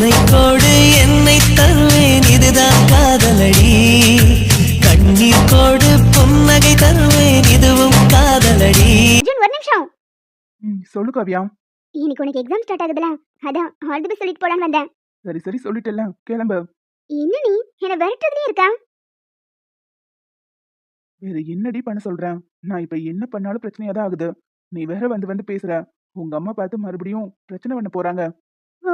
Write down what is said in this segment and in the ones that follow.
உன்னை கோடு என்னை தருவேன், இதுதான் காதலடி. கண்ணீர் கோடு புன்னகை தருவேன், இதுவும் காதலடி. அர்ஜுன் ஒரு நிமிஷம். சொல்லு காவியா. இன்னைக்கு உனக்கு எக்ஸாம் ஸ்டார்ட் ஆகுதுல, அதான் ஆல் தி பெஸ்ட் சொல்லிட்டு போலான்னு வந்தேன். சரி சரி சொல்லிட்டல, கிளம்பு. என்ன நீ என்ன விரட்டுறதுலயே இருக்கா? வேற என்னடி பண்ண சொல்றேன்? நான் இப்ப என்ன பண்ணாலும் பிரச்சனையா தான் ஆகுது. நீ வேற வந்து வந்து பேசுற. உங்க அம்மா பார்த்து மறுபடியும் பிரச்சனை பண்ண போறாங்க. ஓ,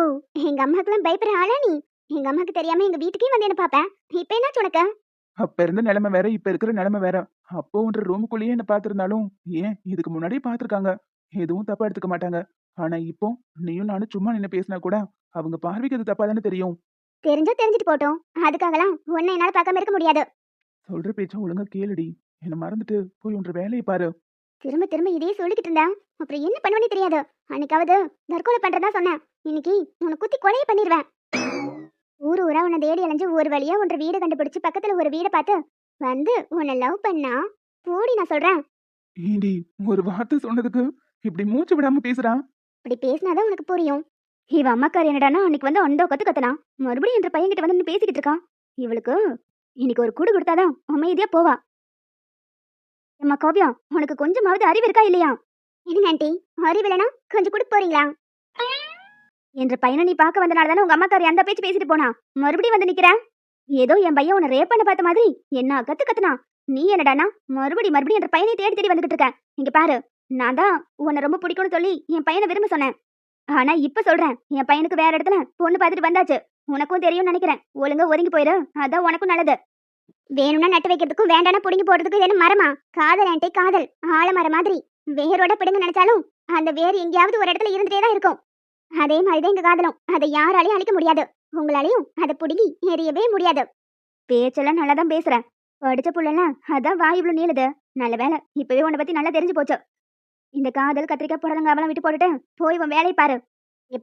எங்க அம்மாக்கெல்லாம் பயப்படுற ஆளா நீ? எங்க அம்மாக்கு தெரியாம எங்க வீட்டுக்கே வந்து என்ன பாப்ப? இப்ப என்னாச்சு உனக்கு? அப்ப இருந்த நிலைமை வேற, இப்ப இருக்கிற நிலைமை வேற. அப்போ உன்ற ரூமுக்குள்ளேயே என்ன பாத்திருந்தாலும், ஏன் இதுக்கு முன்னாடியே பாத்திருக்காங்க, எதுவும் தப்பா எடுத்துக்க மாட்டாங்க. ஆனா இப்போ நீயும் நானும் சும்மா நின்னு பேசினா கூட அவங்க பார்வைக்கு அது தப்பா தானே தெரியும். தெரிஞ்சா தெரிஞ்சுட்டு போட்டோம். அதுக்காகலாம் உன்னை என்னால பார்க்காம இருக்க முடியாது. சொல்ற பேச்ச ஒழுங்கா கேளுடி. என்ன மறந்துட்டு போய் உன்ற வேலையை பாரு. திரும்ப திரும்ப இதையே சொல்லிக்கிட்டு இருந்தா அப்புறம் என்ன பண்ணுவேன்னு தெரியாது. அன்னைக்காவது தற்கொலை பண்றதா சொன்னேன். இன்னைக்கு உன்னை குத்தி கொலையை பண்ணிடுவேன். ஊர் ஊரா உன்னை தேடி அலைஞ்சு ஒரு வழியா உன்ற வீடு கண்டுபிடிச்சு பக்கத்துல ஒரு வீடை பார்த்து வந்து உன்னை லவ் பண்ணா போடி நான் சொல்றேன். ஏண்டி ஒரு வார்த்தை சொன்னதுக்கு இப்படி மூச்சு விடாம பேசுறா? இப்படி பேசினாதான் உனக்கு புரியும். இவ அம்மாக்கார் என்னடானா அன்னைக்கு வந்து அண்டோ கத்து கத்தனா மறுபடியும் என்ற பையன்கிட்ட வந்து நின்னு பேசிக்கிட்டு இருக்கான். இவளுக்கு இன்னைக்கு ஒரு கூடு கொடுத்தாதான் அமைதியா போவா. அம்மா காவியா, உனக்கு கொஞ்சமாவது அறிவு இருக்கா இல்லையா? என்ன ஆண்டி, அறிவு இல்லைனா கொஞ்சம் கொடுக்க போறீங்களா? என்ற பையனை நீ பார்க்க வந்தனால தானே உங்க அம்மாக்காரி அந்த பேச்சு பேசிட்டு போனா மறுபடியும் வந்து நிக்கிற. ஏதோ என் பையன் உன்னை ரேப் பண்ண பார்த்த மாதிரி என்ன கத்து கத்துனா. நீ என்னடானா மறுபடியும் என்ற பையனை தேடி தேடி வந்துகிட்டு இருக்க. இங்க பாரு, நான் தான் உன்னை ரொம்ப பிடிக்கும்னு சொல்லி என் பையனை விரும்ப சொன்னேன். ஆனா இப்ப சொல்றேன், என் பையனுக்கு வேற இடத்துல பொண்ணு பார்த்துட்டு வந்தாச்சு. உனக்கும் தெரியும்னு நினைக்கிறேன். ஒழுங்கா ஒதுங்கி போயிரு, அதான் உனக்கும் நல்லது. வேணும்னா நட்டு வைக்கிறதுக்கும் வேண்டானா புடுங்கி போடுறதுக்கும் இது என்ன மரமா? காதல் ஆண்டி, காதல் ஆலமரம் மாதிரி. வேரோட பிடுங்க நினைச்சாலும் அந்த வேர் எங்கேயாவது ஒரு இடத்துல இருந்துட்டே தான் இருக்கும். அதே மாதிரிதான் எங்க காதலும். அதை யாராலையும் அழிக்க முடியாது. உங்களாலையும் அதை புடுங்கி எரியவே முடியாது. பேச்செல்லாம் நல்லா தான் பேசுறேன். படிச்ச புள்ளலாம் அதான் வாய் இவ்வளவு நீளுது. நல்ல வேலை, இப்பவே உன்னை பத்தி நல்லா தெரிஞ்சு போச்சு. இந்த காதல் கத்திரிக்காய் புடலங்க அவெல்லாம் விட்டு போட்டுட்டு போய் உன் வேலையை பாரு.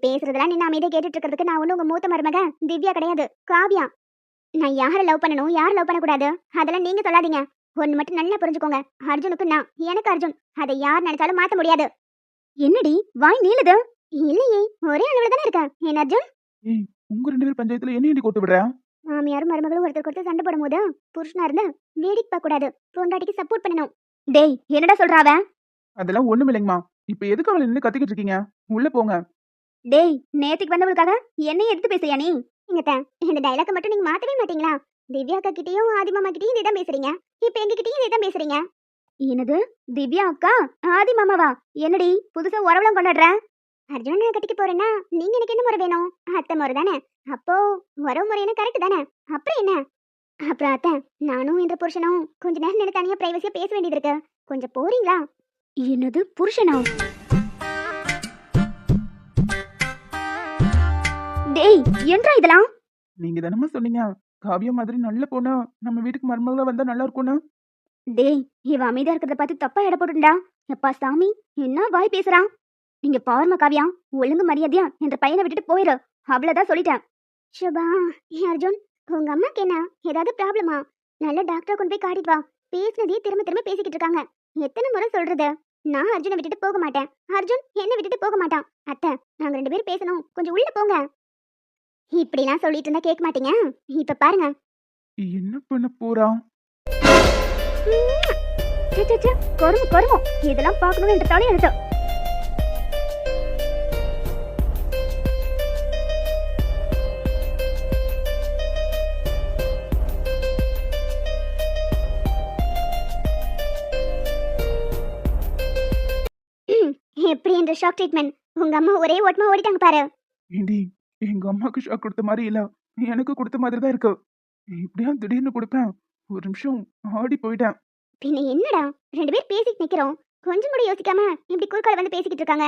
பேசுறதெல்லாம் நின்று அமைதியை கேட்டுட்டு இருக்கிறதுக்கு நான் ஒண்ணு உங்க மூத்த மருமக திவ்யா கிடையாது, காவியா. நான் யாரை லவ் பண்ணணும், யார் லவ் பண்ணக்கூடாது அதெல்லாம் நீங்க சொல்லாதீங்க. ஒன்னு மட்டும் நல்லா புரிஞ்சுக்கோங்க. அர்ஜுனுக்கு நான், எனக்கு அர்ஜுன். அதை யார் நினைச்சாலும் மாத்த முடியாது. என்னடி வாய் நீளுது? இல்லையே, ஒரே அளவுல தானே இருக்க என் அர்ஜுன். ஏய், உங்க ரெண்டு பேர் பஞ்சாயத்துல என்ன ஏண்டி கோத்து விடுற? மாமியாரும் மருமகளும் ஒருத்தருக்கு ஒருத்தர் சண்டை போடும் போது புருஷனா இருந்து வேடிக்கை பார்க்க கூடாது, பொண்டாட்டிக்கு சப்போர்ட் பண்ணணும். டேய், என்னடா சொல்றாவ? அதெல்லாம் ஒண்ணும் இல்லைங்கம்மா. இப்ப எதுக்கு அவளை நின்னு கத்திக்கிட்டு இருக்கீங்க? உள்ள போங்க. டேய், நேத்துக்கு வந்தவளுக்காக என்னைய எடுத்து பேசுறியா நீ? இங்கத்த இந்த டைலாக் மட்டும் நீங்க மாத்தவே மாட்டீங்களா? திவ்யா அக்கா கிட்டயும் ஆதிமாமா கிட்டயும் இதே தான் பேசுறீங்க. இப்ப எங்க கிட்டயும் இதே தான் பேசுறீங்க. என்னது திவ்யா அக்கா ஆதி மாமாவா? என்னடி புதுசா உறவலம் கொண்டாடுற? அர்ஜுன் கட்டிக்கு போறேன்னா நீங்க எனக்கு என்ன முறை வேணும்? அத்தை முறை தானே. அப்போ உறவு முறைன்னு கரெக்ட் தானே. அப்புறம் என்ன? அப்புறம் அத்தை, நானும் என்ற புருஷனும் கொஞ்ச நேரம் நின்று தனியா பிரைவசியா பேச வேண்டியது இருக்கு. கொஞ்சம் போறீங்களா? என்னது புருஷனா? டேய், என்றா இதெல்லாம்? நீங்க தானமா சொன்னீங்க காவியா மாதிரி நல்ல பொண்ணு நம்ம வீட்டுக்கு மருமகளா வந்தா நல்லா இருக்கும்னு. டேய், இவ அமைதியா இருக்கிறத பார்த்து தப்பா எடை போட்டுண்டா. எப்பா சாமி, என்ன வாய் பேசுறான்? நீங்க பாருமா காவியா, ஒழுங்கு மரியாதையா என்ற பையனை விட்டுட்டு போயிரு. அவ்வளவுதான் சொல்லிட்டேன். சுபா, அர்ஜுன், உங்க அம்மாக்கு என்ன ஏதாவது ப்ராப்ளமா? நல்ல டாக்டரை கொண்டு போய் காட்டிட்டு வா. பேசினதே திரும்ப திரும்ப பேசிக்கிட்டு இருக்காங்க. எத்தனை முறை சொல்றது? நான் அர்ஜுனை விட்டுட்டு போக மாட்டேன், அர்ஜுன் என்ன விட்டுட்டு போக மாட்டான். அத்தை, நாங்க 2 பேரும் பேசணும், கொஞ்சம் உள்ள போங்க. இப்படிலாம் சொல்லிட்டு இருந்தா கேட்க மாட்டீங்க. இப்ப பாருங்க. என்ன பண்ண போறா? கருமு இதெல்லாம் பார்க்கணும் என்ற தலை எழுத்து. எப்படி என்ற ஷாக் ட்ரீட்மெண்ட். உங்க அம்மா ஒரே ஓட்டமா ஓடிட்டாங்க பாரு. ஏண்டி, எங்க அம்மாக்கு ஷாக் கொடுத்த மாதிரி இல்ல, எனக்கு கொடுத்த மாதிரி தான் இருக்கு. இப்படியா திடீர்னு கொடுப்பேன்? ஒரு நிமிஷம் ஆடி போயிட்டேன். பின்ன என்னடா, 2 பேர் பேசிட்டு நிக்கிறோம், கொஞ்சம் கூட யோசிக்காம இப்படி குறுக்கால வந்து பேசிக்கிட்டு இருக்காங்க.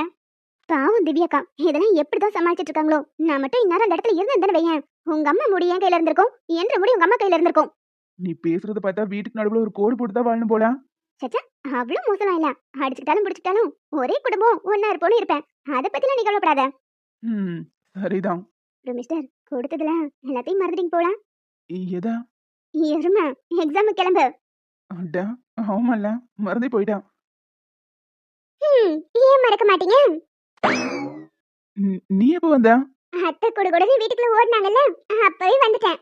பாவம் திவ்யாக்கா, இதெல்லாம் எப்படிதான் சமாளிச்சிட்டு இருக்காங்களோ. நான் மட்டும் இந்நேரம் அந்த இடத்துல இருந்தா வையேன், உங்க அம்மா முடி என் கையில இருந்திருக்கும், என்ற முடி உங்க அம்மா கையில இருந்திருக்கும். நீ பேசுறத பார்த்தா வீட்டுக்கு நடுவுல ஒரு கோடு போட்டு தான் வாழணும் போல. சச்சா, அவ்வளவு மோசம் இல்ல. அடிச்சுக்கிட்டாலும் பிடிச்சிட்டாலும் ஒரே குடும்பம் ஒன்னா இருப்போன்னு இருப்பேன். அதை பத்திலாம் நீ கவலைப்படாத. சரிதான். மிஸ்டர், கொடுத்ததுல எல்லாத்தையும் மறந்துட்டீங்க போல. எதா? எருமை, எக்ஸாம் கிளம்பு. அட ஆமால, மறந்தே போயிட்டான். ஏன் மறக்க மாட்டீங்க? நீ எப்ப வந்த? அத்தை கூட கூட வீட்டுக்குள்ள ஓடினாங்கல்ல, அப்பவே வந்துட்டேன்.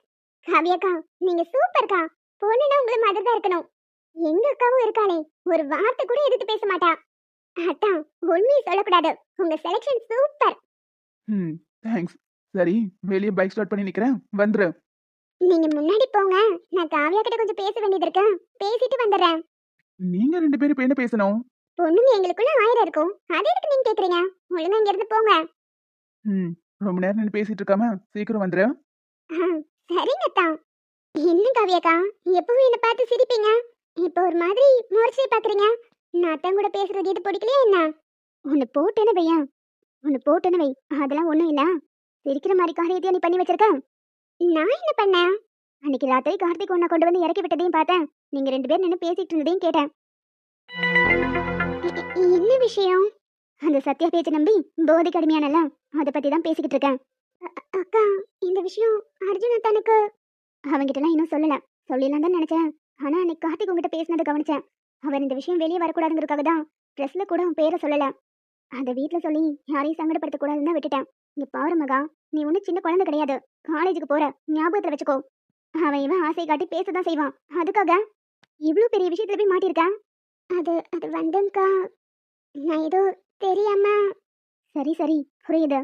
காவியாக்கா, நீங்க சூப்பர்க்கா. பொண்ணுன்னா உங்களை மாதிரி தான் இருக்கணும். எங்க அக்காவும் இருக்காளே, ஒரு வார்த்தை கூட எதிர்த்து பேச மாட்டா. அதான் உண்மையை சொல்லக்கூடாது. உங்க செலக்ஷன் சூப்பர். ம் தேங்க்ஸ். சரி, வெளியே பைக் ஸ்டார்ட் பண்ணி நிக்கிறேன், வந்துரு. நீங்க முன்னாடி போங்க, நான் காவியா கிட்ட கொஞ்சம் பேச வேண்டியது இருக்கு. பேசிட்டு வந்துடுறேன். நீங்க 2 பேரும் இப்ப என்ன பேசணும்? பொண்ணுங்க எங்களுக்குள்ள 1000 இருக்கும். அது எதுக்கு நீங்க கேக்குறீங்க? ஒழுங்கா இங்க இருந்து போங்க. ம் ரொம்ப நேரம் நின்னு பேசிட்டு இருக்காம சீக்கிரம் வந்துரு. ஆ, சரிங்க அத்தா. என்ன காவியாக்கா, எப்பவும் என்ன பார்த்து சிரிப்பீங்க, இப்போ ஒரு மாதிரி முறைச்சி பாக்குறீங்க. நான் அத்தன் கூட பேசுறது இது பிடிக்கலையா என்ன? உன்னை போட்டேன்னு வையா, உன்னை போட்டேன்னு வை. அதெல்லாம் ஒண்ணும் இல்ல. சிரிக்கிற மாதிரி காரியத்தையா நீ பண்ணி வச்சிருக்க? நான் என்ன பண்ணேன்? அன்னைக்கு ராத்திரி கார்த்திக் உன்னை கொண்டு வந்து இறக்கி விட்டதையும் பார்த்தேன். நீங்க 2 பேரும் நின்று பேசிட்டு இருந்ததையும் கேட்டேன். என்ன விஷயம்? அந்த சத்யா பேச்சை நம்பி போதைக்கு அடிமையானல, அதை பத்தி தான் பேசிக்கிட்டு இருக்கேன். அக்கா, இந்த விஷயம் அர்ஜுன் அத்தானுக்கு அவங்கிட்டலாம் இன்னும் சொல்லல. சொல்லலாம் தான் நினைச்சேன். ஆனா அன்னைக்கு கார்த்திக் உங்ககிட்ட பேசினதை கவனிச்சேன். அவர் இந்த விஷயம் வெளியே வரக்கூடாதுங்கிறதுக்காக தான் ட்ரெஸ்ல கூட உன் பேரை சொல்லல. அதை வீட்டுல சொல்லி யாரையும் சங்கடப்படுத்த கூடாதுன்னு தான் விட்டுட்டேன். இங்க பாரு மகா, நீ ஒன்னும் சின்ன குழந்தை கிடையாது. காலேஜுக்கு போற, ஞாபகத்துல வச்சுக்கோ. அவன் இவன் ஆசை காட்டி பேசதான் செய்வான். அதுக்காக இவ்வளவு பெரிய விஷயத்துல போய் மாட்டிருக்க. அது அது வந்துங்கக்கா, நான் ஏதோ தெரியாம. சரி சரி, புரியுது.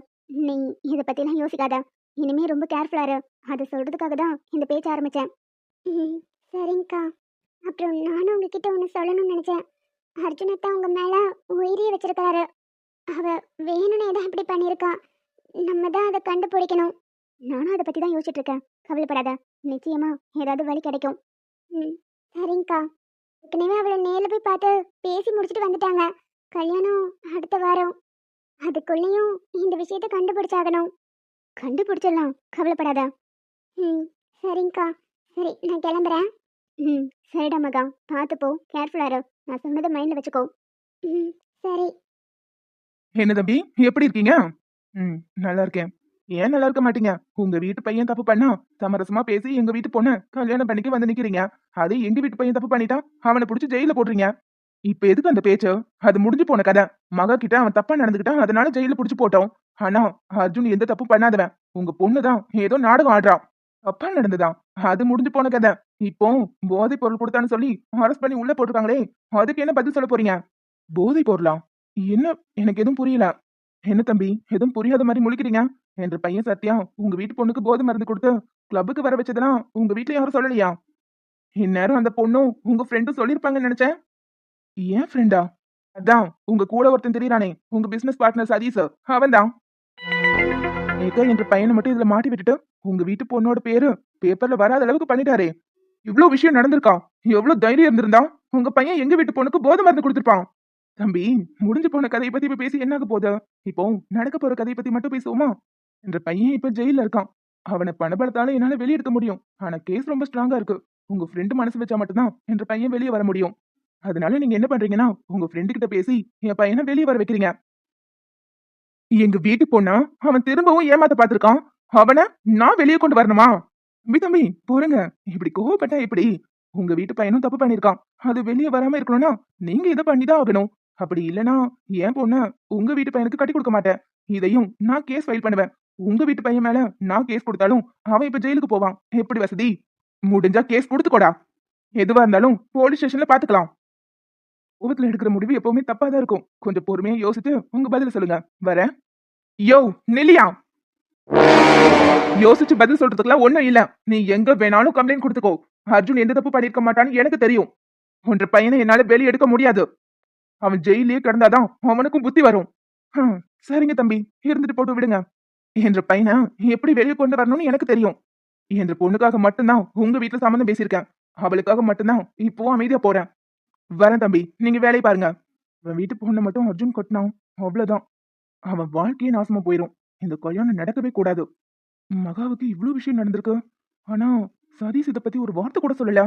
நீ இதை பத்திலாம் யோசிக்காத. இனிமே ரொம்ப கேர்ஃபுல்லா இரு. அதை சொல்றதுக்காக தான் இந்த பேச்ச ஆரம்பிச்சேன். சரிங்கக்கா. அப்புறம் நானும் உங்ககிட்ட ஒன்று சொல்லணும்னு நினைச்சேன். அர்ஜுனத்தா உங்க மேல உயிரியே வச்சிருக்காரு. அவ வேணும்னே தான் இப்படி பண்ணியிருக்கா. நம்ம தான் அதை கண்டுபிடிக்கணும். நானும் அதை பத்தி தான் யோசிச்சுட்டு இருக்கேன். கவலைப்படாத, நிச்சயமா ஏதாவது வழி கிடைக்கும். ம் சரிங்கக்கா. ஏற்கனவே அவளை நேரில் போய் பார்த்து பேசி முடிச்சுட்டு வந்துட்டாங்க. கல்யாணம் அடுத்த வாரம். அதுக்குள்ளேயும் இந்த விஷயத்த கண்டுபிடிச்சாகணும். கண்டுபிடிச்சிடலாம், கவலைப்படாத. ம் சரிங்கக்கா. சரி, நான் கிளம்புறேன். ம் சரிடா மகா, பார்த்து போ, கேர்ஃபுல்லா இரு. நான் சொன்னதை மைண்ட்ல வச்சுக்கோ. ம் சரி. என்ன தம்பி, எப்படி இருக்கீங்க? ம் நல்லா இருக்கேன். ஏன் நல்லா இருக்க மாட்டீங்க? உங்க வீட்டு பையன் தப்பு பண்ணா சமரசமா பேசி எங்க வீட்டு பொண்ணு கல்யாணம் பண்ணிக்க வந்து நிக்கிறீங்க. அது எங்க வீட்டு பையன் தப்பு பண்ணிட்டா அவனை புடிச்சு ஜெயில போடுறீங்க. இப்ப எதுக்கு அந்த பேச்சு? அது முடிஞ்சு போன கதை. மகா கிட்ட அவன் தப்பா நடந்துக்கிட்டான், அதனால ஜெயில புடிச்சு போட்டோம். ஆனா அர்ஜுன் எந்த தப்பு பண்ணாதவன். உங்க பொண்ணுதான் ஏதோ நாடகம் ஆடுறான். தப்பா நடந்துதான், அது முடிஞ்சு போன கதை. இப்போ போதை பொருள் கொடுத்தான்னு சொல்லி அரெஸ்ட் பண்ணி உள்ள போட்டிருக்காங்களே, அதுக்கு என்ன பதில் சொல்ல போறீங்க? போதை பொருளா? என்ன? எனக்கு எதுவும் புரியல. என்ன தம்பி, எதுவும் புரியாத மாதிரி முழிக்கிறீங்க? என்ற பையன் சத்யா உங்க வீட்டு பொண்ணுக்கு போதை மருந்து கொடுத்து கிளப்புக்கு வர வச்சதெல்லாம் உங்க வீட்டுல யாரும் சொல்லலையா? இந்நேரம் அந்த பொண்ணும் உங்க ஃப்ரெண்டும் சொல்லிருப்பாங்கன்னு நினைச்சேன். ஏன் ஃப்ரெண்டா? அதான் உங்க கூட ஒருத்தன் தெரியறானே, உங்க பிசினஸ் பார்ட்னர் சதீஷ், அவன்தான். ஏதோ என்ற பையனை மட்டும் இதுல மாட்டி விட்டுட்டு உங்க வீட்டு பொண்ணோட பேரு பேப்பர்ல வராத அளவுக்கு பண்ணிட்டாரே. இவ்வளவு விஷயம் நடந்திருக்கா? எவ்வளவு தைரியம் இருந்திருந்தா உங்க பையன் எங்க வீட்டு பொண்ணுக்கு போதை மருந்து கொடுத்திருப்பான். தம்பி, முடிஞ்சு போன கதையை பத்தி இப்ப பேசி என்ன ஆக போகுது? இப்போ நடக்க போற கதையை பத்தி மட்டும் பேசுவோமா? என்ற பையன் இப்ப ஜெயில இருக்கான். அவனை பணபலத்தால என்னால வெளியே எடுக்க முடியும். ஆனா கேஸ் ரொம்ப ஸ்ட்ராங்கா இருக்கு. உங்க ஃப்ரெண்டு மனசு வச்சா மட்டும்தான் என்ற பையன் வெளியே வர முடியும். அதனால நீங்க என்ன பண்றீங்கன்னா, உங்க ஃப்ரெண்டு கிட்ட பேசி என் பையனை வெளியே வர வைக்கிறீங்க. எங்க வீட்டு பொண்ணா அவன் திரும்பவும் ஏமாத்த பாத்திருக்கான். அவனை நான் வெளியே கொண்டு வரணுமா? தம்பி போருங்க, இப்படி கோவப்பட்டா எப்படி? உங்க வீட்டு பையனும் தப்பு பண்ணிருக்கான். அது வெளியே வராம இருக்கணும்னா நீங்க இதை பண்ணிதான் ஆகணும். அப்படி இல்லனா என் பொண்ண உங்க வீட்டு பையனுக்கு கட்டி கொடுக்க மாட்டேன். இதையும் நான் கேஸ் ஃபைல் பண்ணுவேன். உங்க வீட்டு பையன் மேல நான் கேஸ் கொடுத்தாலும் அவன் இப்ப ஜெயிலுக்கு போவான். எப்படி வசதி? முடிஞ்சா கேஸ் கொடுத்துக்கோடா. எதுவா இருந்தாலும் போலீஸ் ஸ்டேஷன்ல பாத்துக்கலாம். கோபத்துல எடுக்கிற முடிவு எப்பவுமே தப்பாதான் இருக்கும். கொஞ்சம் பொறுமையா யோசிச்சு உங்க பதில சொல்லுங்க. வரேன். யோ நில்லியா, யோசிச்சு பதில் சொல்றதுக்குலாம் ஒண்ணும் இல்ல. நீ எங்க வேணாலும் கம்ப்ளைண்ட் கொடுத்துக்கோ. அர்ஜுன் எந்த தப்பு பண்ணிருக்க மாட்டான்னு எனக்கு தெரியும். ஒன்ற பையனை என்னால வெளியே எடுக்க முடியாது. அவன் ஜெயிலே கிடந்தாதான் அவனுக்கும் புத்தி வரும். சரிங்க தம்பி, இருந்துட்டு போட்டு விடுங்க. என்ற பையனை எப்படி வெளியே கொண்டு வரணும்னு எனக்கு தெரியும். என்ற பொண்ணுக்காக மட்டும்தான் உங்க வீட்டுல சம்மந்தம் பேசியிருக்கேன். அவளுக்காக மட்டும்தான் இப்போ அமைதியா போறேன். வரேன் தம்பி, நீங்க வேலையை பாருங்க. அவன் வீட்டு பொண்ணை மட்டும் அர்ஜுன் கொட்டினான், அவ்வளவுதான். அவன் வாழ்க்கையே நாசமா போயிரும். இந்த கல்யாணம் நடக்கவே கூடாது. மகாவுக்கு இவ்வளவு விஷயம் நடந்திருக்கு. ஆனா சதீஷ் இதை பத்தி ஒரு வார்த்தை கூட சொல்லல.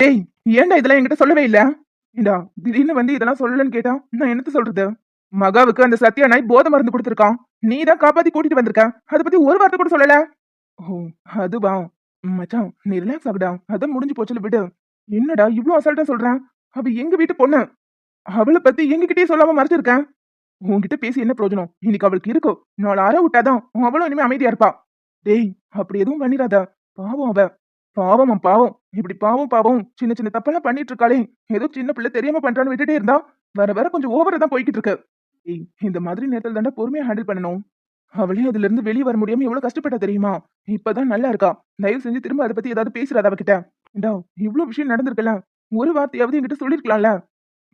டேய், ஏன்டா இதெல்லாம் என்கிட்ட சொல்லவே இல்ல? ஏண்டா திடீர்னு வந்து இதெல்லாம் சொல்லலன்னு கேட்டா நான் என்னத்த சொல்றது? மகாவுக்கு அந்த சத்யா நாய் போதை மருந்து கொடுத்திருக்கான். நீ தான் காப்பாத்தி கூட்டிட்டு வந்திருக்க. அதை பத்தி ஒரு வார்த்தை கூட சொல்லல. ஓ அதுவா? மச்சான் நீ ரிலாக்ஸ் ஆகுடா, அதான் முடிஞ்சு போச்சுல, விடு. என்னடா இவ்ளோ அசால்ட்டா சொல்றேன்? அவ எங்க வீட்டு பொண்ணு. அவளை பத்தி எங்ககிட்டயே சொல்லாம மறைச்சிருக்கேன். உன்கிட்ட பேசி என்ன பிரயோஜனம்? இன்னைக்கு அவளுக்கு இருக்கு. நாளை அற விட்டாதான் அவளும் இனிமே அமைதியா இருப்பா. டேய், அப்படி எதுவும் பண்ணிடாத. பாவம் அவ. பாவம் பாவம். இப்படி பாவம் பாவம் சின்ன சின்ன தப்பெல்லாம் பண்ணிட்டு இருக்காளே. ஏதோ சின்ன பிள்ளை தெரியாம பண்றான்னு விட்டுட்டே இருந்தா வர வர கொஞ்சம் ஓவரா தான் போய்கிட்டு இருக்கு. ஏய், இந்த மாதிரி நேரத்துல தாண்டா பொறுமையா ஹேண்டில் பண்ணணும். அவளே அதுல இருந்து வெளியே வர முடியாம எவ்வளவு கஷ்டப்பட்டா தெரியுமா? இப்பதான் நல்லா இருக்கா. தயவு செஞ்சு திரும்ப அதை பத்தி ஏதாவது பேசுறாத அவகிட்ட. ஏண்டா, இவ்ளோ விஷயம் நடந்திருக்குல்ல. ஒரு வார்த்தையாவது என்கிட்ட சொல்லிருக்கலாம்ல.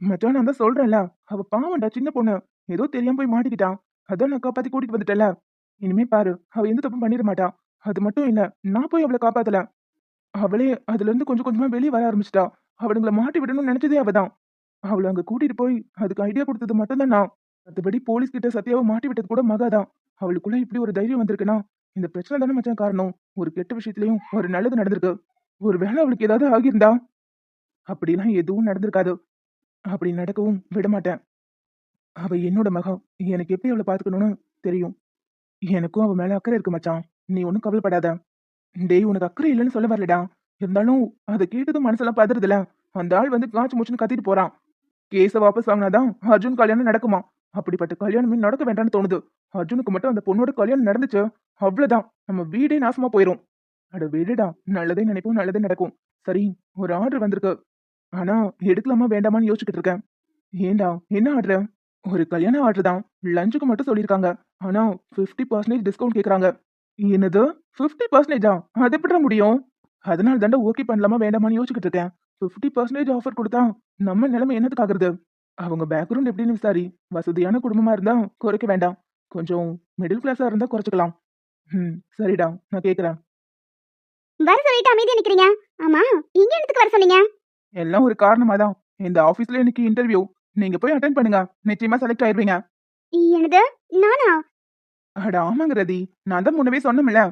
மச்சான், நான் தான் சொல்றேன்ல. அவ பாவம்டா, சின்ன பொண்ணு. ஏதோ தெரியாம போய் மாட்டிக்கிட்டான். அதான் நான் காப்பாத்தி கூட்டிட்டு வந்துட்டேன்ல. இனிமே பாரு, அவ எந்த தப்பும் பண்ணிட மாட்டா. அது மட்டும் இல்ல, நான் போய் அவளை காப்பாத்தல. அவளே அதுல இருந்து கொஞ்சம் கொஞ்சமா வெளியே வர ஆரம்பிச்சிட்டா. அவளுங்களை மாட்டி விடணும்னு நினைச்சதே அவதான். அவளை அங்க கூட்டிட்டு போய் அதுக்கு ஐடியா கொடுத்தது மட்டும் தான் நான். மத்தபடி போலீஸ் கிட்ட சத்யாவை மாட்டி விட்டது கூட மகாதான். அவளுக்குள்ள இப்படி ஒரு தைரியம் வந்திருக்குன்னா இந்த பிரச்சனை தானே மச்சான் காரணம். ஒரு கெட்ட விஷயத்திலயும் ஒரு நல்லது நடந்திருக்கு. ஒரு வேளை அவளுக்கு ஏதாவது ஆகியிருந்தா அப்படிலாம் எதுவும் நடந்திருக்காது. அப்படி நடக்கவும் விட மாட்டேன். அவ என்னோட மகன். எனக்கு எப்படி அவளை பாத்துக்கணும்னு தெரியும். எனக்கும் அவ மேல அக்கறை இருக்கு மச்சான். நீ ஒன்னும் கவலைப்படாத. டேய், உனக்கு அக்கறை இல்லைன்னு சொல்ல வரலடா. இருந்தாலும் அதை கேட்டதும் மனசெல்லாம் பதறுதுல. அந்த ஆள் வந்து காய்ச்சி மூச்சுன்னு கத்திட்டு போறான். கேஸ வாபஸ் வாங்கினாதான் அர்ஜுன் கல்யாணம் நடக்குமா? அப்படிப்பட்ட கல்யாணமே நடக்க வேண்டாம்னு தோணுது. அர்ஜுனுக்கு மட்டும் அந்த பொண்ணோட கல்யாணம் நடந்துச்சு, அவ்வளவுதான், நம்ம வீடே நாசமா போயிரும். அட விடுடா, நல்லதே நினைப்போம், நல்லதே நடக்கும். சரி, ஒரு ஆர்டர் வந்திருக்கு. ஆனா எடுக்கலாமா வேண்டாமான்னு யோசிச்சுக்கிட்டு இருக்கேன். ஏண்டா, என்ன ஆர்டர்? ஒரு கல்யாண ஆர்டர் தான். லஞ்சுக்கு மட்டும் சொல்லியிருக்காங்க. ஆனா 50% டிஸ்கவுண்ட் கேக்குறாங்க. என்னது, 50%? அது எப்படி முடியும்? அதனால தாண்டா ஓகே பண்ணலாமா வேண்டாமான்னு யோசிச்சுக்கிட்டு இருக்கேன். 50% ஆஃபர் கொடுத்தா நம்ம நிலைமை என்னத்துக்கு ஆகுறது? அவங்க பேக்ரவுண்ட் எப்படின்னு விசாரி. வசதியான குடும்பமா இருந்தா குறைக்க வேண்டாம். கொஞ்சம் மிடில் கிளாஸா இருந்தா குறைச்சுக்கலாம். சரிடா, நான் கேக்குறேன். வர சொல்லிட்டு அமைதியா நிக்கிறீங்க. ஆமா, இங்க என்னத்துக்கு வர சொன்னீங்க? எல்லாம் ஒரு காரணமா தான். இந்த ஆபீஸ்ல இன்னைக்கு இன்டர்வியூ. நீங்க போய் அட்டென்ட் பண்ணுங்க. நிச்சயமா செலக்ட் ஆயிருவீங்க. என்னது, நானா? அட ஆமாங்க ரதி, நான் தான் முன்னவே சொன்னேன்ல.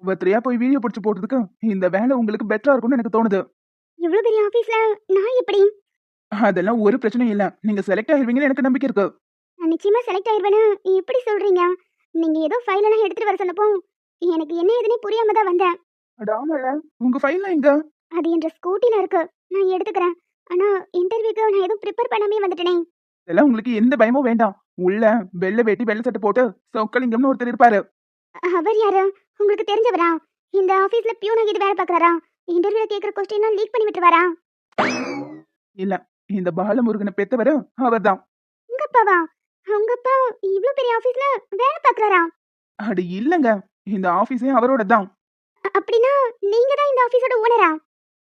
ஒவ்வொருத்தரையா போய் வீடியோ பிடிச்சு போட்டதுக்கு இந்த வேலை உங்களுக்கு பெட்டரா இருக்கும்னு எனக்கு தோணுது. இவ்வளவு பெரிய ஆபீஸ்ல நான் எப்படி? அதெல்லாம் ஒரு பிரச்சனையும் இல்ல. நீங்க செலக்ட் ஆயிருவீங்கன்னு எனக்கு நம்பிக்கை இருக்கு. நான் நிச்சயமா செலக்ட் ஆயிருவேன்னு எப்படி சொல்றீங்க? நீங்க ஏதோ ஃபைல் எல்லாம் எடுத்துட்டு வர சொன்னப்போ எனக்கு என்ன ஏதுனே புரியாம தான் வந்தேன். அட ஆமால, உங்க ஃபைல் எங்க? அது என்ற ஸ்கூட்டில இருக்கு, நான் எடுத்துக்கிறேன். ஆனா இன்டர்வியூக்கு நான் எதுவும் ப்ரிப்பேர் பண்ணாமே வந்துட்டேனே. இதெல்லாம் உங்களுக்கு எந்த பயமும் வேண்டாம். உள்ள வெள்ளை வேட்டி வெள்ளை சட்டை போட்டு சொக்கலிங்கம்னு ஒருத்தர் இருப்பாரு. அவர் யாரு? உங்களுக்கு தெரிஞ்சவரா? இந்த ஆபீஸ்ல பியூனா இது வேலை பார்க்கறாரா? இன்டர்வியூல கேக்குற கொஸ்டின் லீக் பண்ணி விட்டுருவாரா? இல்ல, இந்த பாலமுருகனை பெத்தவரு அவர்தான். உங்க அப்பாவா? உங்க அப்பா இவ்ளோ பெரிய ஆபீஸ்ல வேலை பார்க்கறாரா? அட இல்லங்க, இந்த ஆபீஸே அவரோட தான். அப்படின்னா நீங்க தான் இந்த ஆபீஸோட ஓனரா?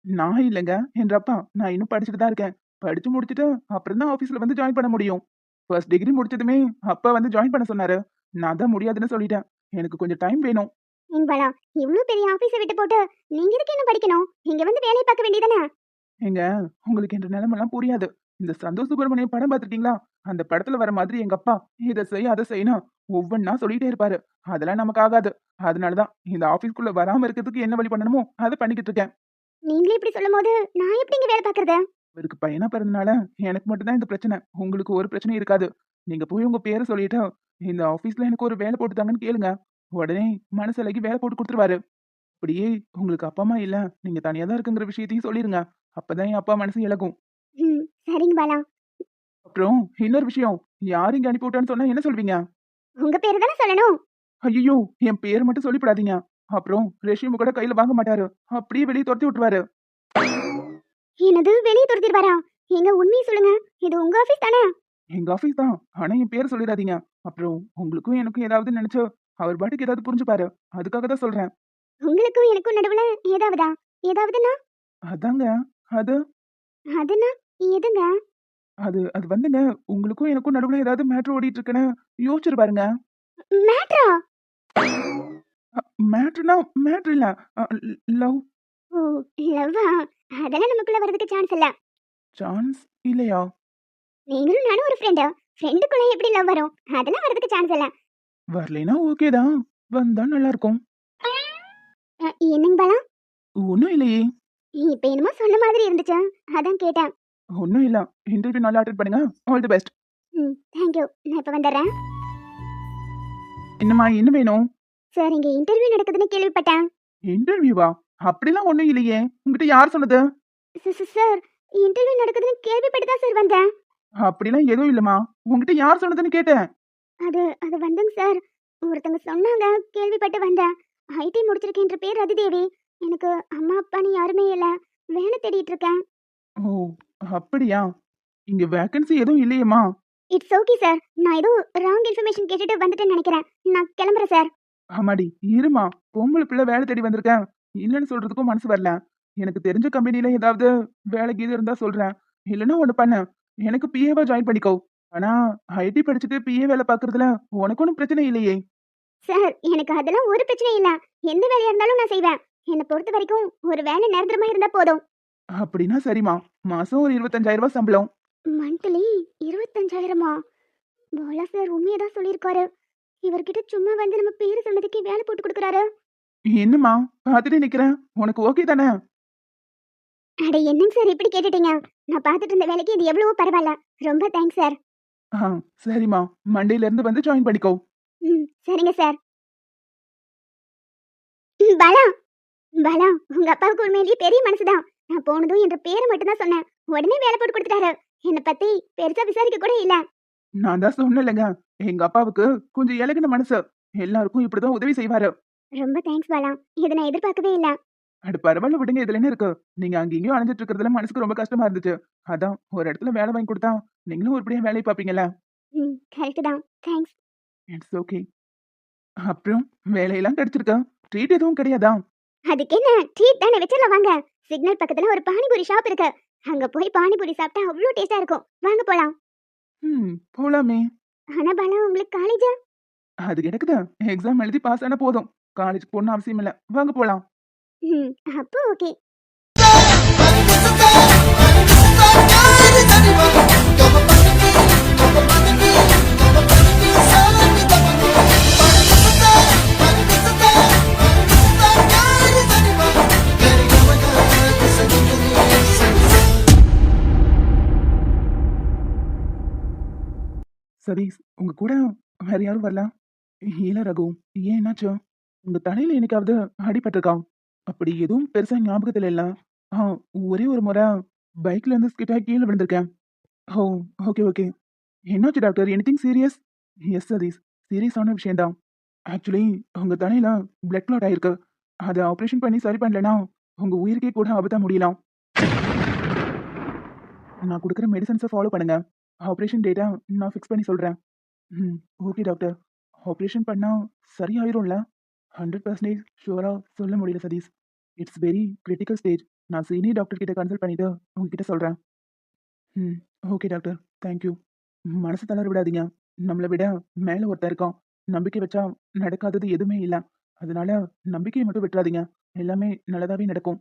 நான் இல்லங்க, என்ற அப்பா. நான் இன்னும் படிச்சுட்டு தான் இருக்கேன். படிச்சு முடிச்சுட்டு அப்புறம் தான் ஆபீஸ்ல வந்து ஜாயின் பண்ண முடியும். ஃபர்ஸ்ட் டிகிரி முடிச்சதுமே அப்பா வந்து ஜாயின் பண்ண சொன்னாரு. நான் தான் முடியாதுன்னு சொல்லிட்டேன். எனக்கு கொஞ்சம் டைம் வேணும். இன்பலா, இவ்ளோ பெரிய ஆபீஸை விட்டு போட்டு நீங்க எதுக்கு என்ன படிக்கணும்? இங்க வந்து வேலைய பார்க்க வேண்டியதானே? ஏங்க, உங்களுக்கு என்ற நிலைமெல்லாம் புரியாது. இந்த சந்தோஷ் சுப்பிரமணியம் படம் பார்த்திருக்கீங்களா? அந்த படத்துல வர மாதிரி எங்க அப்பா இதை செய் அதை செய்யணும் ஒவ்வொன்னா சொல்லிட்டே இருப்பாரு. அதெல்லாம் நமக்கு ஆகாது. அதனாலதான் இந்த ஆபீஸ்க்குள்ள வராம இருக்கிறதுக்கு என்ன வழி பண்ணணுமோ அதை பண்ணிக்கிட்டு இருக்கேன். நீங்களே இப்படி சொல்லும்போது நான் எப்படி இங்க வேலை பார்க்கறது? இவருக்கு பையனா பிறந்தனால எனக்கு மட்டும்தான் இந்த பிரச்சனை. உங்களுக்கு ஒரு பிரச்சனையும் இருக்காது. நீங்க போய் உங்க பேரை சொல்லிட்டு இந்த ஆபீஸ்ல எனக்கு ஒரு வேலை போட்டுத்தாங்கன்னு கேளுங்க. உடனே மனசலகி வேலை போட்டு கொடுத்துருவாரு. அப்படியே உங்களுக்கு அப்பா அம்மா இல்ல, நீங்க தனியா தான் இருக்குங்கிற விஷயத்தையும் சொல்லிருங்க. அப்பதான் என் அப்பா மனசு இலகும். சரிங்க பாலா. அப்புறம் இன்னொரு விஷயம், யார் இங்க அனுப்பி விட்டான்னு சொன்னா என்ன சொல்வீங்க? உங்க பேரு தானே சொல்லணும். ஐயோ, என் பேர் மட்டும் சொல்லிவிடாதீங்க. அப்புறம் ரெஷ்யூம் கூட கையில வாங்க மாட்டாரு. அப்படியே வெளியே துரத்தி விட்டுருவாரு. என்னது, வெளியே துரத்திடுவாரா? எங்க உண்மையை சொல்லுங்க, இது உங்க ஆபீஸ் தானே? எங்க ஆபீஸ் தான். ஆனா என் பேர் சொல்லிடாதீங்க. அப்புறம் உங்களுக்கும் எனக்கும் ஏதாவது நினைச்சு அவர் பாட்டுக்கு ஏதாவது புரிஞ்சுப்பாரு. அதுக்காக தான் சொல்றேன். உங்களுக்கும் எனக்கும் நடுவுல ஏதாவதா? ஏதாவதுன்னா? அதாங்க, அது அதுனா எதுங்க? அது அது வந்துங்க, உங்களுக்கும் எனக்கும் நடுவுல ஏதாவது மேட்ரு ஓடிட்டு இருக்குன்னு யோசிச்சிரு பாருங்க. மேட்ரா? மேட்ருனா மேட்ரு இல்ல, லவ். ஓ, லவ்வா? அதெல்லாம் நமக்குள்ள வரதுக்கு சான்ஸ் இல்ல. சான்ஸ் இல்லையா? நீங்களும் நானும் ஒரு ஃப்ரெண்டுக்குள்ள எப்படி லவ் வரும்? அதெல்லாம் வரதுக்கு சான்ஸ் இல்ல. வரலைன்னா ஓகே தான். வந்தா நல்லா இருக்கும். என்னங்க பாலா? ஒன்னும் இல்லையே. இப்ப என்னமோ சொன்ன மாதிரி இருந்துச்சு, அதான் கேட்டேன். ஒன்னும் இல்ல. இன்டர்வியூ நல்லா அட்டெண்ட் பண்ணுங்க. All the best. தேங்க்யூ. நான் இப்ப வந்துடுறேன். என்னம்மா, என்ன வேணும்? சார், இங்க இன்டர்வியூ நடக்குதுன்னு கேள்விப்பட்டேன். இன்டர்வியூவா? அப்படிலாம் ஒண்ணும் இல்லையே. உங்ககிட்ட யார் சொன்னது? சார், இன்டர்வியூ நடக்குதுன்னு கேள்விப்பட்டு தான் சார் வந்தேன். அப்படிலாம் எதுவும் இல்லம்மா. உன்கிட்ட யார் சொன்னதுன்னு கேட்டேன். அது அது வந்துங்க சார், ஒருத்தங்க சொன்னாங்க, கேள்விப்பட்டு வந்தேன். ஐடி முடிச்சிருக்கேன்ற பேர் ரதிதேவி. எனக்கு அம்மா அப்பான்னு யாருமே இல்ல. வேலை தேடிட்டு இருக்கேன். ஓ! அப்படியா? இங்க வேக்கன்சி எதுவும் இல்லையேம்மா. It's okay sir. நான் ஏதோ ராங் இன்ஃபர்மேஷன் கேட்டுட்டு வந்துட்டேன்னு நினைக்கிறேன். நான் கிளம்புறேன் சார். ஆமாடி, இரும்மா. பொம்பள பிள்ளை வேலை தேடி வந்திருக்கேன். இல்லன்னு சொல்றதுக்கும் மனசு வரல. எனக்கு தெரிஞ்ச கம்பெனில ஏதாவது வேலை கீது இருந்தா சொல்றேன். இல்லன்னா ஒண்ணு பண்ணு. எனக்கு பிஏவா ஜாயின் பண்ணிக்கோ. ஆனா ஐடி படிச்சுட்டு பிஏ வேலை பார்க்கறதுல உனக்கு ஒண்ணும் பிரச்சனை இல்லையே. சார், எனக்கு அதெல்லாம் ஒரு பிரச்சனையும் இல்ல. எந்த வேலையா இருந்தாலும் நான் செய்வேன். என்னை பொறுத்த வரைக்கும் ஒரு வேலை நிரந்தரமா இருந்தா போதும். அப்படின்னா சரிம்மா. மாசம் ஒரு 25,000 ரூபாய் சம்பளம். மந்த்லி 25,000மா? பாலா சார் உண்மையை தான் சொல்லியிருக்காரு. இவர்கிட்ட சும்மா வந்து நம்ம பேரு சொன்னதுக்கே வேலை போட்டு கொடுக்குறாரு. என்னம்மா பார்த்துட்டே நிக்கிறேன். உனக்கு ஓகே தானே? அட என்னங்க சார் இப்படி கேட்டுட்டீங்க? நான் பார்த்துட்டு இருந்த வேலைக்கு இது எவ்வளவோ பரவாயில்ல. ரொம்ப தேங்க்ஸ் சார். சரிம்மா. மண்டேல இருந்து வந்து ஜாயின் பண்ணிக்கோ. சரிங்க சார். பாலா, பாலா, உங்க அப்பாவுக்கு உண்மையிலேயே பெரிய மனசுதான். நான் போனதும் என்ற பேரை மட்டும் தான் சொன்னேன். உடனே வேலை போட்டு கொடுத்துட்டாரு. என்னை பத்தி பெருசா விசாரிக்க கூட இல்ல. நான் தான் சொன்னேன்லங்க. எங்க அப்பாவுக்கு கொஞ்சம் இலகின மனசு. எல்லாருக்கும் இப்படிதான் உதவி செய்வாரு. ரொம்ப தேங்க்ஸ் பாலா. இதை நான் எதிர்பார்க்கவே இல்ல. அட பரவாயில்ல விடுங்க. இதுல என்ன இருக்கு? நீங்க அங்கேயும் அலைஞ்சிட்டு இருக்கிறதுல மனசுக்கு ரொம்ப கஷ்டமா இருந்துச்சு. அதான் ஒரு இடத்துல வேலை வாங்கி கொடுத்தா நீங்களும் உருப்படியா வேலையை பார்ப்பீங்கல்ல. கரெக்ட் தான். தேங்க்ஸ். It's okay. அப்புறம் வேலையெல்லாம் கிடைச்சிருக்கா? ட்ரீட் எதுவும் கிடையாதா? அதுக்கு என்ன ட்ரீட் தானே, வச்சிடலாம் வாங்க. சிக்னல் பக்கத்துல ஒரு பானிபூரி ஷாப் இருக்கு. அங்க போய் பானிபூரி சாப்பிட்டா அவ்வளோ டேஸ்டா இருக்கும். வாங்க போலாம். போலாமே. ஆனா பாலா, உங்களுக்கு காலேஜா? அது கிடக்குதா? எக்ஸாம் எழுதி பாஸ் ஆனா போதும். காலேஜ் போகணும் அவசியம் இல்ல. வாங்க போலாம். அப்போ ஓகே. சதீஷ், உங்க கூட வேற யாரும் வரல? இல்ல ரகு. ஏன் என்னாச்சு? உங்க தலையில என்னைக்காவது அடிபட்டிருக்கா? அப்படி எதுவும் பெருசா ஞாபகத்துல இல்ல. ஆ, ஒரே ஒரு முறை பைக்ல இருந்து ஸ்கிட் ஆகி கீழே விழுந்திருக்கேன். Oh, okay okay. என்னாச்சு doctor? Anything serious? Yes Satish, சீரியஸான விஷயம்தான். ஆக்சுவலி உங்க தலையில பிளட் கிளாட் ஆயிருக்கு. அதை ஆப்ரேஷன் பண்ணி சரி பண்ணலனா உங்க உயிருக்கே கூட ஆபத்தா முடியலாம். நான் கொடுக்குற மெடிசன்ஸை ஃபாலோ பண்ணுங்க. ஆப்ரேஷன் டேட்டா நான் ஃபிக்ஸ் பண்ணி சொல்றேன். Okay doctor. ஆப்ரேஷன் பண்ணா சரியாயிரும்ல? 100% ஷுவரா சொல்ல முடியல Satish. It's very critical stage. நான் சீனியர் டாக்டர் கிட்ட கன்சல்ட் பண்ணிட்டு உங்ககிட்ட சொல்றேன். ம் ஓகே டாக்டர். தேங்க்யூ. மனசு தளர விடாதீங்க. நம்மளை விட மேல ஒருத்தர் இருக்கான். நம்பிக்கை வச்சா நடக்காதது எதுவுமே இல்லை. அதனால நம்பிக்கையை மட்டும் விட்டுறாதீங்க. எல்லாமே நல்லதாவே நடக்கும்.